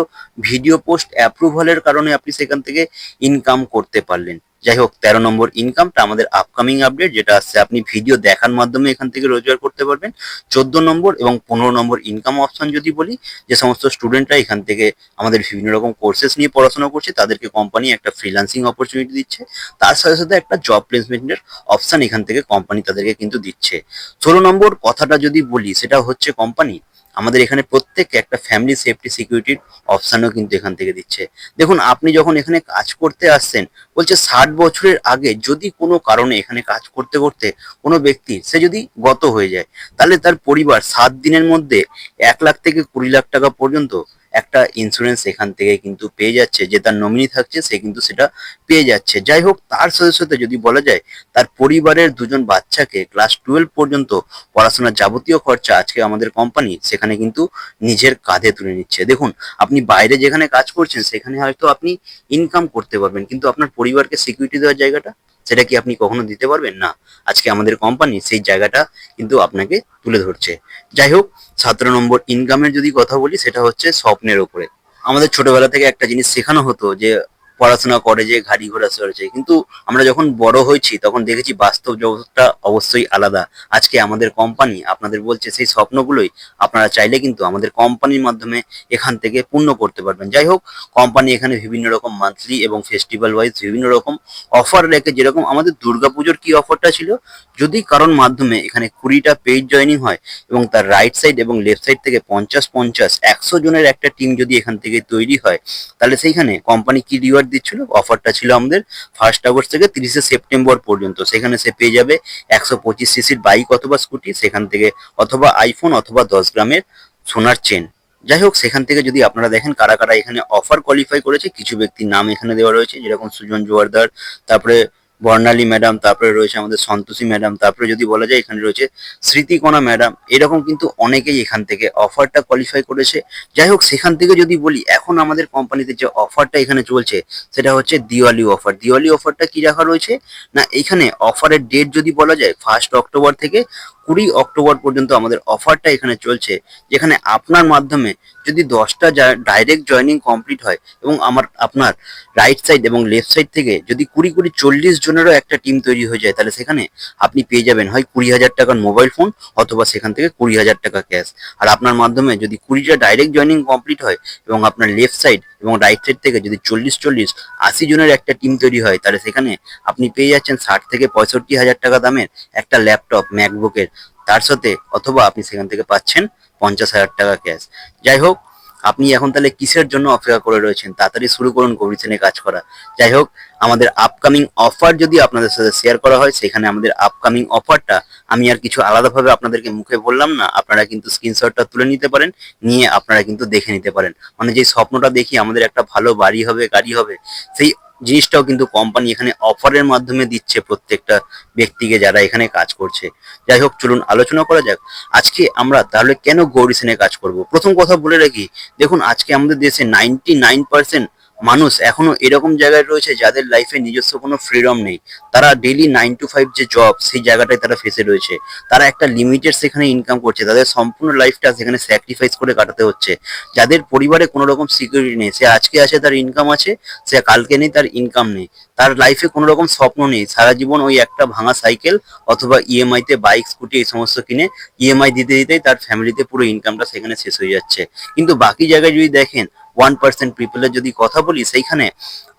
ভিডিও পোস্ট অ্যাপ্রুভালের কারণে আপনি সেখান থেকে ইনকাম করতে পারলেন। যাই হোক, 13 নম্বর ইনকামটা আমাদের আপকামিং আপডেট, যেটা আসছে আপনি ভিডিও দেখার মাধ্যমে এখান থেকে রোজগার করতে পারবেন। 14 নম্বর এবং 15 নম্বর ইনকাম অপশন যদি বলি, যে সমস্ত স্টুডেন্টরা এখান থেকে আমাদের বিভিন্ন রকম কোর্সেস নিয়ে পড়াশোনা করছে, তাদেরকে কোম্পানি একটা ফ্রিল্যান্সিং অপরচুনিটি দিচ্ছে। তার সাথে সাথে একটা জব প্লেসমেন্টের অপশন এখান থেকে কোম্পানি তাদেরকে কিন্তু দিচ্ছে। 16 নম্বর কথাটা যদি বলি, সেটা হচ্ছে কোম্পানি আমাদের এখানে প্রত্যেককে একটা ফ্যামিলি সেফটি সিকিউরিটির অপশনও কিন্তু এখান থেকে দিচ্ছে। দেখুন, আপনি যখন এখানে কাজ করতে আসছেন, বলছে 60 বছরের আগে যদি কোনো কারণে এখানে কাজ করতে করতে কোনো ব্যক্তি সে যদি গত হয়ে যায়, তাহলে তার পরিবার 7 দিনের মধ্যে 1 লাখ থেকে 20 লাখ টাকা পর্যন্ত একটা ইন্স্যুরেন্স এখান থেকে কিন্তু পেয়ে যাচ্ছে। যে তার নমিনি থাকছে সে কিন্তু সেটা পেয়ে যাচ্ছে। যাই হোক, তার সাথে সাথে যদি বলা যায়, তার পরিবারের দুজন বাচ্চাকে ক্লাস 12 পর্যন্ত পড়াশোনার যাবতীয় খরচা আজকে আমাদের কোম্পানি সেখানে কিন্তু নিজের কাঁধে তুলে নিচ্ছে। দেখুন, আপনি বাইরে যেখানে কাজ করছেন সেখানে হয়তো আপনি ইনকাম করতে পারবেন, কিন্তু আপনার পরিবারকে সিকিউরিটি দেওয়ার জায়গাটা, সেটা কি আপনি কখনো দিতে পারবেন? না। আজকে আমাদের কোম্পানি সেই জায়গাটা কিন্তু আপনাকে তুলে ধরছে। যাই হোক, 17 নম্বর ইনকামের যদি কথা বলি, সেটা হচ্ছে স্বপ্নের উপরে। আমাদের ছোটবেলা থেকে একটা জিনিস শেখানো হতো যে পড়াশোনা করে যে গাড়ি ঘোড়া চড়ছে, কিন্তু আমরা যখন বড় হয়েছি তখন দেখেছি বাস্তব জগৎটা অবশ্যই আলাদা। আজকে আমাদের কোম্পানি আপনাদের বলছে সেই স্বপ্নগুলোই আপনারা চাইলে কিন্তু আমাদের কোম্পানির মাধ্যমে এখান থেকে পূর্ণ করতে পারবেন। যাই হোক, কোম্পানি এখানে বিভিন্ন রকম মান্থলি এবং ফেস্টিভ্যাল ওয়াইজ বিভিন্ন রকম অফার রেখে, যেরকম আমাদের দুর্গাপুজোর কি অফারটা ছিল, যদি কারোর মাধ্যমে এখানে 20টা পেইড জয়েনিং হয় এবং তার রাইট সাইড এবং লেফট সাইড থেকে 50-50 100 জনের একটা টিম যদি এখান থেকে তৈরি হয়, তাহলে সেইখানে কোম্পানি কি রিওয়ার্ড দিচ্ছিল, অফারটা ছিল আমাদের 1 আগস্ট থেকে 30 সেপ্টেম্বর পর্যন্ত। সেখানে সে পেয়ে যাবে 125 সিসির বাইক অথবা স্কুটি সেখান থেকে, অথবা আইফোন, অথবা 10 গ্রামের সোনার চেন। যাই হোক, সেখান থেকে যদি আপনারা দেখেন কারা কারা এখানে অফার কোয়ালিফাই করেছে, কিছু ব্যক্তির নাম এখানে দেওয়া রয়েছে, যেরকম সুজন জোয়ারদার, তারপরে বর্ণালী ম্যাডাম, তারপরে রয়েছে আমাদের সন্তোষী ম্যাডাম, তারপরে যদি বলা যায় এখানে রয়েছে স্মৃতিকণা ম্যাডাম। এরকম কিন্তু অনেকেই এখান থেকে অফারটা কোয়ালিফাই করেছে। যাই হোক, সেখান থেকে যদি বলি, এখন আমাদের কোম্পানিতে যে অফারটা এখানে চলছে সেটা হচ্ছে দিওয়ালি অফার। দিওয়ালি অফারটা কি রাখা রয়েছে না, এখানে অফারের ডেট যদি বলা যায় 1 অক্টোবর থেকে 20 অক্টোবর পর্যন্ত আমাদের অফারটা এখানে চলছে, যেখানে আপনার মাধ্যমে যদি 10টা ডাইরেক্ট জয়েনিং কমপ্লিট হয় এবং আপনার রাইট সাইড এবং লেফট সাইড থেকে যদি 20-40 জনেরও একটা টিম তৈরি হয়ে যায়, তাহলে সেখানে আপনি পেয়ে যাবেন হয় 20,000 টাকার মোবাইল ফোন, অথবা সেখান থেকে 20,000 টাকা ক্যাশ। আর আপনার মাধ্যমে যদি 20টা ডাইরেক্ট জয়েনিং কমপ্লিট হয় এবং আপনার লেফট সাইড এবং রাইট সাইড থেকে যদি 40-40-80 জনের একটা টিম তৈরি হয়, তাহলে সেখানে আপনি পেয়ে যাচ্ছেন 60 থেকে 65 হাজার টাকা দামের একটা ল্যাপটপ ম্যাকবুকের তার সাথে, অথবা আপনি সেখান থেকে পাচ্ছেন 50,000 টাকা ক্যাশ। যাই হোক, আপনি এখন তাহলে কিসের জন্য অপেক্ষা করে রয়েছেন? তাড়াতাড়ি শুরু করুন গৌরীসেনে কাজ করা। যাই হোক, আমাদের আপকামিং অফার যদি আপনাদের সাথে শেয়ার করা হয়, সেখানে আমাদের আপকামিং অফারটা আমি আর কিছু আলাদাভাবে আপনাদেরকে মুখে বললাম না, আপনারা কিন্তু স্ক্রিনশটটা তুলে নিতে পারেন, নিয়ে আপনারা কিন্তু দেখে নিতে পারেন। মানে যে স্বপ্নটা দেখি আমাদের একটা ভালো বাড়ি হবে, গাড়ি হবে, সেই জিনিসটাও কিন্তু কোম্পানি এখানে অফারের মাধ্যমে দিচ্ছে প্রত্যেকটা ব্যক্তিকে যারা এখানে কাজ করছে। যাই হোক, চলুন আলোচনা করা যাক আজকে আমরা তাহলে কেন গৌরীসেনে কাজ করব। প্রথম কথা বলে রাখি, দেখুন আজকে আমাদের দেশে 99% মানুষ এখনো এরকম জায়গায় রয়েছে যাদের লাইফে নিজস্ব কোনো ফ্রিডম নেই। তারা ডেইলি 9 to 5 যে জব, সেই জায়গাটায় তারা ফেসে রয়েছে। তারা একটা লিমিটেড সেখানে ইনকাম করছে, তাদের সম্পূর্ণ লাইফটা সেখানে স্যাক্রিফাইস করে কাটাতে হচ্ছে। যাদের পরিবারে কোনো রকম সিকিউরিটি নেই, সে আজকে আছে তার ইনকাম আছে, সে কালকে নেই তার ইনকাম নেই, তার লাইফে কোনো রকম স্বপ্ন নেই, সারা জীবন ওই একটা ভাঙা সাইকেল অথবা ইএমআই তে বাইক স্কুটি এই সমস্ত কিনে ইএমআই দিতে দিতেই তার ফ্যামিলিতে পুরো ইনকামটা সেখানে শেষ হয়ে যাচ্ছে। কিন্তু বাকি জায়গায় যদি দেখেন, 1% পিপলের যদি কথা বলি, সেইখানে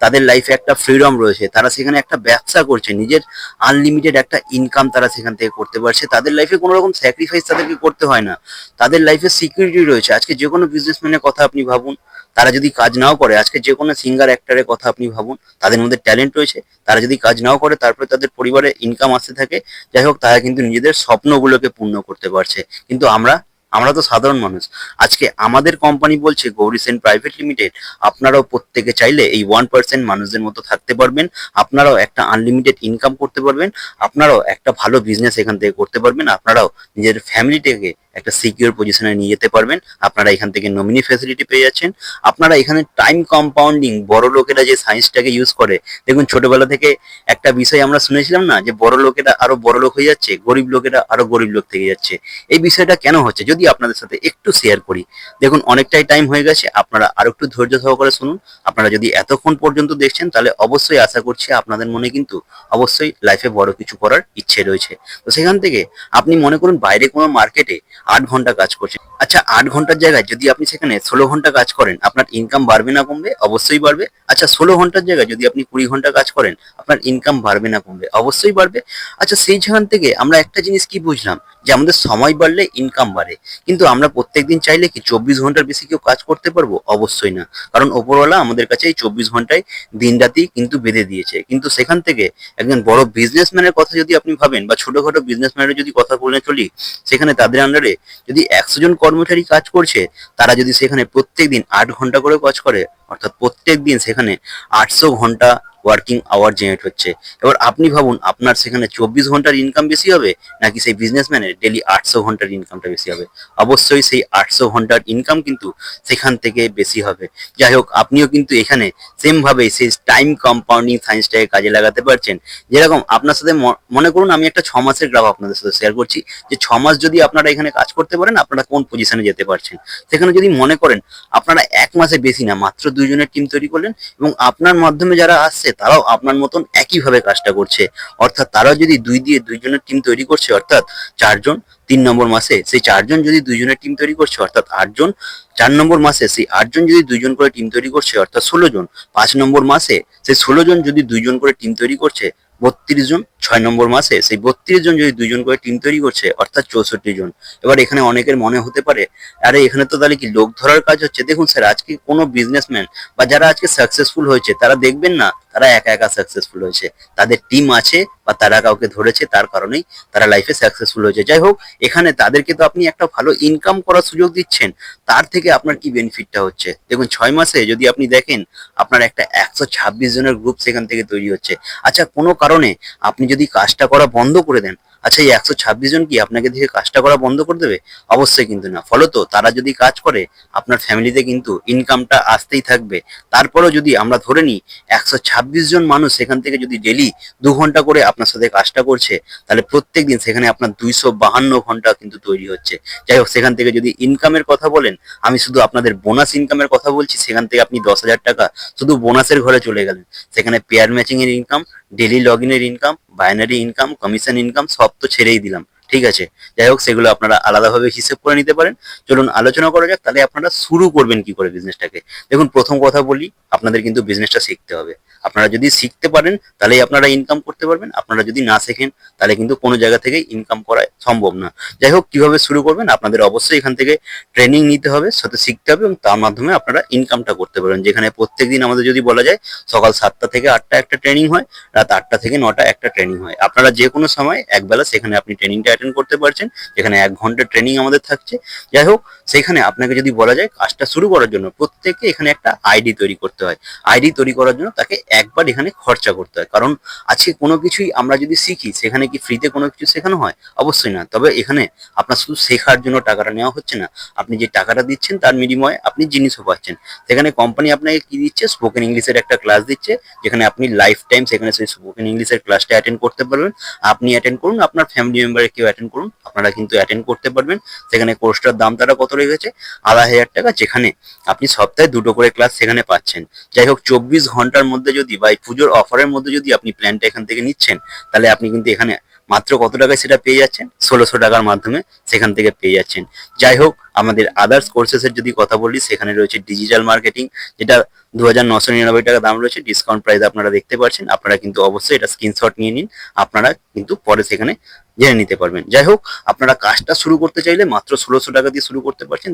তাদের লাইফে একটা ফ্রিডম রয়েছে, তারা সেখানে একটা ব্যবসা করছে, নিজের আনলিমিটেড একটা ইনকাম তারা সেখান থেকে করতে পারছে। তাদের লাইফে কোনো রকম স্যাক্রিফাইস তাদেরকে করতে হয় না, তাদের লাইফে সিকিউরিটি রয়েছে। আজকে যে কোনো বিজনেসম্যানের কথা আপনি ভাবুন, তারা যদি কাজ নাও করে, আজকে যে কোনো সিঙ্গার অ্যাক্টরের কথা আপনি ভাবুন, তাদের মধ্যে ট্যালেন্ট রয়েছে, তারা যদি কাজ নাও করে তারপরে তাদের পরিবারে ইনকাম আসতে থাকে। যাই হোক, তারা কিন্তু নিজেদের স্বপ্নগুলোকে পূর্ণ করতে পারছে। কিন্তু আমরা আমরা তো সাধারণ মানুষ। আজকে আমাদের কোম্পানি বলছে গৌরীসেন প্রাইভেট লিমিটেড, আপনারাও প্রত্যেকে চাইলে এই 1% মানুষদের মতো থাকতে পারবেন, আপনারাও একটা আনলিমিটেড ইনকাম করতে পারবেন, আপনারাও একটা ভালো বিজনেস এখান থেকে করতে পারবেন, আপনারাও নিজের ফ্যামিলিটাকে একটা সিকিউর পজিশনে নিয়ে যেতে পারবেন। আপনারা এখান থেকে নমিনি ফ্যাসিলিটি পেয়ে যাচ্ছেন। আপনারা এখানে টাইম কম্পাউন্ডিং, বড় লোকেরা যে সায়েন্সটাকে ইউজ করে, দেখুন ছোটবেলা থেকে একটা বিষয় আমরা শুনেছিলাম না, যে বড় লোকেরা আরো বড় লোক হয়ে যাচ্ছে, গরিব লোকেরা আরো গরিব লোক থেকে যাচ্ছে। এই বিষয়টা কেন হচ্ছে যদি আপনাদের সাথে একটু শেয়ার করি। দেখুন অনেকটাই টাইম হয়ে গেছে, আপনারা আরো একটু ধৈর্য সহকারে শুনুন। আপনারা যদি এতক্ষণ পর্যন্ত দেখছেন তাহলে অবশ্যই আশা করছি আপনাদের মনে কিন্তু অবশ্যই লাইফে বড় কিছু করার ইচ্ছে রয়েছে। তো সেখান থেকে আপনি মনে করুন বাইরে কোনো মার্কেটে 8 ঘন্টা কাজ করছেন। আচ্ছা, 8 ঘন্টার জায়গায় যদি আপনি সেখানে 16 ঘন্টা কাজ করেন, আপনার ইনকাম বাড়বে না কমবে? অবশ্যই বাড়বে। আচ্ছা, 16 ঘন্টার জায়গায় যদি আপনি 20 ঘন্টা কাজ করেন, আপনার ইনকাম বাড়বে না কমবে? অবশ্যই বাড়বে। আচ্ছা, সেই সেখান থেকে আমরা একটা জিনিস কি বুঝলাম, যে আমাদের সময় বাড়লে ইনকাম বাড়ে। কিন্তু আমরা প্রত্যেকদিন চাইলে কি 24 ঘন্টার বেশি কেউ কাজ করতে পারবো? অবশ্যই না। কারণ ওপরওয়ালা আমাদের কাছে এই 24 ঘন্টায় দিন রাতি কিন্তু বেঁধে দিয়েছে। কিন্তু সেখান থেকে একজন বড় বিজনেসম্যানের কথা যদি আপনি ভাবেন, বা ছোটখাটো বিজনেসম্যানের যদি কথা বলে চলি, সেখানে তাদের আন্ডারে যদি 100 জন কর্মচারী কাজ করছে, তারা যদি সেখানে প্রত্যেকদিন 8 ঘন্টা করে কাজ করে, অর্থাৎ প্রত্যেকদিন সেখানে 800 ঘন্টা ওয়ার্কিং আওয়ার জেনারেট হচ্ছে। এবার আপনি ভাবুন, আপনার সেখানে 24 ঘন্টার ইনকাম বেশি হবে, নাকি সেই বিজনেসম্যানের ডেলি 800 ঘন্টার ইনকামটা বেশি হবে? অবশ্যই সেই 800 ঘন্টার ইনকাম কিন্তু সেখান থেকে বেশি হবে। যাই হোক, আপনিও কিন্তু এখানে সেম ভাবে সেই টাইম কম্পাউন্ডিং সায়েন্সটাকে কাজে লাগাতে পারছেন। যেরকম আপনার সাথে মনে করুন আমি একটা 6 মাসের গ্রাফ আপনাদের সাথে শেয়ার করছি, যে 6 মাস যদি আপনারা এখানে কাজ করতে পারেন, আপনারা কোন পজিশনে যেতে পারছেন। সেখানে যদি মনে করেন আপনারা 1 মাসে বেশি না, মাত্র 2 জনের টিম তৈরি করলেন, এবং আপনার মাধ্যমে যারা আসছে তারাও আপনার মতন একইভাবে কাজটা করছে, অর্থাৎ তারাও যদি 2 দিয়ে 2 জনের টিম তৈরি করছে, অর্থাৎ 4 জন। 3 নম্বর মাসে সেই 4 জন যদি 2 জনের টিম তৈরি করছে, অর্থাৎ 8 জন। 4 নম্বর মাসে সেই 8 জন যদি 2 জন করে টিম তৈরি করছে, অর্থাৎ 16 জন। 5 নম্বর মাসে সেই 16 জন যদি 2 জন করে টিম তৈরি করছে, 32 জন। 6 নম্বর মাসে সেই 32 জন যদি 2 জন করে টিম তৈরি করছে, অর্থাৎ 64 জন। এবার এখানে অনেকের মনে হতে পারে, আরে এখানে তো তাহলে কি লোক ধরার কাজ হচ্ছে? দেখুন স্যার, আজকে কোনো বিজনেসম্যান বা যারা আজকে সাকসেসফুল হয়েছে, তারা দেখবেন না তারা একা একা সাকসেসফুল হয়েছে, তাদের টিম আছে বা তারা কাউকে ধরেছে, তার কারণেই তারা লাইফে সাকসেসফুল হয়েছে। যাই হোক, এখানে তাদেরকে তো আপনি একটা ভালো ইনকাম করার সুযোগ দিচ্ছেন, তার থেকে আপনার কি বেনিফিটটা হচ্ছে? দেখুন 6 মাসে যদি আপনি দেখেন, আপনার একটা 126 জনের গ্রুপ সেখান থেকে তৈরি হচ্ছে। আচ্ছা, কোনো কারণে আপনি যদি কাজটা করা বন্ধ করে দেন, আচ্ছা এই 126 জন কি আপনাকে দেখে কাজটা করা বন্ধ করে দেবে? অবশ্যই কিন্তু না। ফলত তারা যদি কাজ করে, আপনার ফ্যামিলিতে কিন্তু ইনকামটা আসতেই থাকবে। তারপরেও যদি আমরা ধরে নিই 126 জন মানুষ সেখান থেকে যদি ডেলি 2 ঘন্টা করে আপনার সাথে কাজটা করছে, তাহলে প্রত্যেক দিন সেখানে আপনার 252 ঘন্টা কিন্তু তৈরি হচ্ছে। যাই হোক, সেখান থেকে যদি ইনকামের কথা বলেন, আমি শুধু আপনাদের বোনাস ইনকামের কথা বলছি। সেখান থেকে আপনি 10,000 টাকা শুধু বোনাসের ঘরে চলে গেলেন। সেখানে পেয়ার ম্যাচিং এর ইনকাম, ডেলি লগ ইনের income, binary income, commission income সব তো ছেড়েই দিলাম, ঠিক আছে? যাই হোক, সেগুলো আপনারা আলাদাভাবে হিসেব করে নিতে পারেন। চলুন আলোচনা করা যাক, তাহলে আপনারা শুরু করবেন কি করে বিজনেসটাকে। দেখুন, প্রথম কথা বলি, আপনাদের কিন্তু বিজনেসটা শিখতে হবে। আপনারা যদি শিখতে পারেন তাহলেই আপনারা ইনকাম করতে পারবেন। আপনারা যদি না শেখেন, তাহলে কিন্তু কোনো জায়গা থেকেই ইনকাম করা সম্ভব না। যাই হোক, কিভাবে শুরু করবেন, আপনাদের অবশ্যই এখান থেকে ট্রেনিং নিতে হবে, সাথে শিখতে হবে, এবং তার মাধ্যমে আপনারা ইনকামটা করতে পারবেন। যেখানে প্রত্যেকদিন আমাদের যদি বলা যায়, সকাল 7টা থেকে 8টা একটা ট্রেনিং হয়, রাত 8টা থেকে 9টা একটা ট্রেনিং হয়। আপনারা যে কোনো সময় একবেলা সেখানে আপনি ট্রেনিংটা অ্যাটেন্ড করতে পারছেন, যেখানে 1 ঘন্টা ট্রেনিং আমাদের থাকছে। যাই হোক, সেখানে আপনাকে যদি বলা যায় কাজটা শুরু করার জন্য, প্রত্যেককে এখানে একটা আইডি তৈরি করতে হয়। আইডি তৈরি করার জন্য তাকে একবার এখানে খরচা করতে হয়। কারণ আজকে কোনো কিছুই আমরা যদি শিখি, সেখানে কি ফ্রিতে কোনো কিছু শেখানো হয়? অবশ্যই না। তবে এখানে আপনার শুধু শেখার জন্য টাকাটা নেওয়া হচ্ছে না, আপনি যে টাকাটা দিচ্ছেন তার বিনিময়ে আপনি জিনিসও পাচ্ছেন। সেখানে কোম্পানি আপনাকে কি দিচ্ছে? স্পোকেন ইংলিশের একটা ক্লাস দিচ্ছে, যেখানে আপনি লাইফ টাইম সেখানে সেই স্পোকেন ইংলিশের ক্লাসটা অ্যাটেন্ড করতে পারবেন। আপনি অ্যাটেন্ড করুন, আপনার ফ্যামিলি মেম্বারে কেউ অ্যাটেন্ড করুন, আপনারা কিন্তু অ্যাটেন্ড করতে পারবেন। সেখানে কোর্সটার দাম তারা কত রেখেছে? 2,500 টাকা, যেখানে আপনি সপ্তাহে 2টো করে ক্লাস সেখানে পাচ্ছেন। যাই হোক, 24 ঘন্টার মধ্যে যদি বা এই পুজোর অফারের মধ্যে যদি আপনি প্ল্যানটা এখান থেকে নিচ্ছেন, তাহলে আপনি কিন্তু এখানে মাত্র কত টাকায় সেটা পেয়ে যাচ্ছেন? 1600 টাকার মাধ্যমে সেখান থেকে পেয়ে যাচ্ছেন। যাই হোক, আমাদের আদার্স কোর্সেসের যদি কথা বলি, সেখানে রয়েছে ডিজিটাল মার্কেটিং, যেটা 2,999 টাকা দাম রয়েছে। ডিসকাউন্ট প্রাইস আপনারা দেখতে পাচ্ছেন। আপনারা কিন্তু অবশ্যই এটা স্ক্রিনশট নিয়ে নিন, আপনারা কিন্তু পরে সেখানে জেনে নিতে পারবেন। যাই হোক, আপনারা কাজটা শুরু করতে চাইলে মাত্র 1600 টাকা দিয়ে শুরু করতে পারছেন।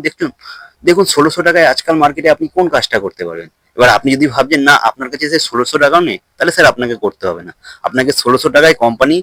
দেখুন 1600 টাকায় আজকাল মার্কেটে আপনি কোন কাজটা করতে পারবেন? এবার আপনি যদি ভাবছেন না আপনার কাছে সে 1600 টাকাও নেই, তাহলে স্যার আপনাকে করতে হবে না। আপনাকে 1600 টাকায় কোম্পানি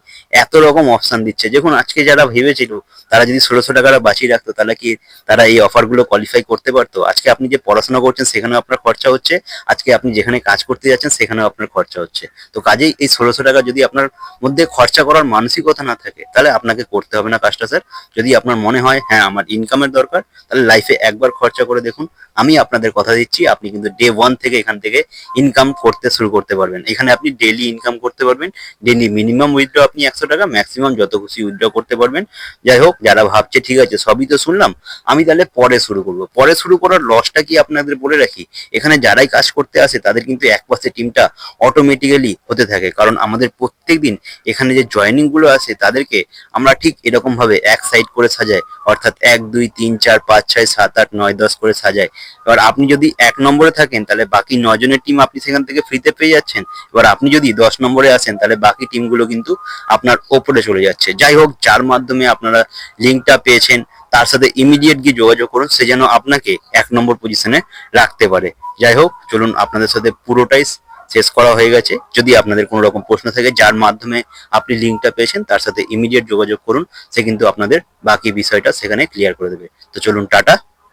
এত রকম অপশন দিচ্ছে, দেখুন আজকে যারা ভেবেছিল তারা যদি 1600 টাকাটা বাঁচিয়ে রাখতো তাহলে কি তারা এই অফারগুলো কোয়ালিফাই করতে পারতো? আজকে আপনি যে পড়াশোনা করছেন সেখানেও আপনার খরচা হচ্ছে, আজকে আপনি যেখানে কাজ করতে যাচ্ছেন সেখানেও আপনার খরচা হচ্ছে। তো কাজেই এই 1600 টাকা যদি আপনার মধ্যে খরচা করার মানসিকতা না থাকে তাহলে আপনাকে করতে হবে না কাজটা স্যার। যদি আপনার মনে হয় হ্যাঁ আমার ইনকামের দরকার, তাহলে লাইফে একবার খরচা করে দেখুন। আমি আপনাদের কথা দিচ্ছি আপনি কিন্তু ডে ওয়ান থেকে এখান থেকে ইনকাম করতে শুরু করতে পারবেন। এখানে আপনি ডেইলি ইনকাম করতে পারবেন, ডেইলি মিনিমাম উইথড্র আপনি 100 টাকা, ম্যাক্সিমাম যত খুশি উইথড্র করতে পারবেন। যাই হোক, যারা ভাবছে ঠিক আছে সবই তো শুনলাম, আমি তাহলে পরে শুরু করব, পরে শুরু করার লসটা কি আপনাদের বলে রাখি। এখানে যারাই কাজ করতে আসে তাদের কিন্তু এক পাশে টিমটা অটোমেটিক্যালি হতে থাকে, কারণ আমাদের প্রত্যেকদিন এখানে যে জয়েনিং গুলো আসে তাদেরকে আমরা ঠিক এরকম ভাবে এক সাইড করে সাজাই, অর্থাৎ 1 2 3 4 5 6 7 8 9 10 করে সাজাই। এবার আপনি যদি 1 নম্বরে থাকেন তাহলে বাকি 9 জনের টিম আপনি সেখান থেকে ফ্রিতে পেয়ে যাচ্ছেন। এবার আপনি যদি 10 নম্বরে আসেন তাহলে বাকি টিমগুলো কিন্তু আপনার ওপরে চলে যাচ্ছে। যাই হোক, যার মাধ্যমে আপনারা লিঙ্কটা পেয়েছেন তার সাথে ইমিডিয়েট গিয়ে যোগাযোগ করুন, সে যেন আপনাকে 1 নম্বর পজিশনে রাখতে পারে। যাই হোক, চলুন আপনাদের সাথে পুরোটাই শেষ করা হয়ে গেছে। যদি আপনাদের কোনো রকম প্রশ্ন থাকে, যার মাধ্যমে আপনি লিঙ্কটা পেয়েছেন তার সাথে ইমিডিয়েট যোগাযোগ করুন, সে কিন্তু আপনাদের বাকি বিষয়টা সেখানে ক্লিয়ার করে দেবে। তো চলুন, টাটা।